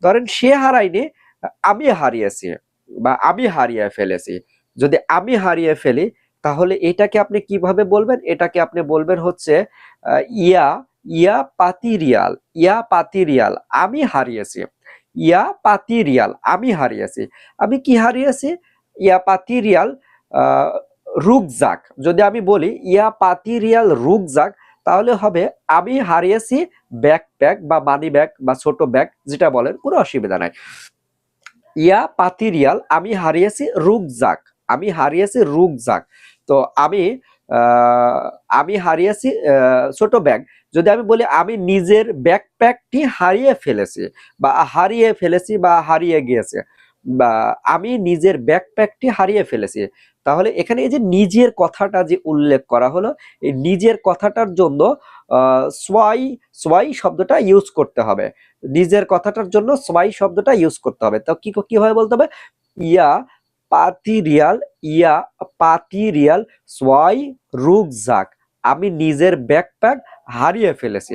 ধরেন সে হারায়নি, আমি হারিয়েছি বা আমি হারিয়ে ফেলেছি। যদি আমি হারিয়ে ফেলি তাহলে এটাকে আপনি কিভাবে বলবেন? এটাকে আপনি বলবেন হচ্ছে ইয়া ইয়া পাতি রিয়াল, ইয়া পাতি রিয়াল আমি হারিয়েছি। ইয়া পাতি রিয়াল আমি হারিয়েছি। আমি কি হারিয়েছি? ইয়া পাতি রিয়াল আ রুকজাক। যদি আমি বলি ইয়া পাতি রিয়াল রুকজাক তাহলে হবে আমি হারিয়েছি ব্যাকপ্যাক বা মানি ব্যাগ বা ছোট ব্যাগ যেটা বলেন, কোনো অসুবিধা নাই। ইয়া পাতি রিয়াল আমি হারিয়েছি রুকজাক, আমি হারিয়েছি রুকজাক। তো আমি আমি হারিয়েছি ছোট ব্যাগ। যদি আমি বলি আমি নিজের ব্যাকপ্যাকটি হারিয়ে ফেলেছি বা হারিয়ে ফেলেছি বা হারিয়ে গিয়েছে বা আমি নিজের ব্যাকপ্যাকটি হারিয়ে ফেলেছি, তাহলে এখানে এই যে নিজের কথাটা যে উল্লেখ করা হলো, এই নিজের কথাটার জন্য সোয়াই সোয়াই শব্দটা ইউজ করতে হবে। নিজের কথাটার জন্য সোয়াই শব্দটা ইউজ করতে হবে। তো কিভাবে বলতে হবে? ইয়া পাতি রিয়াল, ইয়া পাতি রিয়াল সোয়াই রুকজাক, আমি নিজের ব্যাকপ্যাক হারিয়ে ফেলেছি।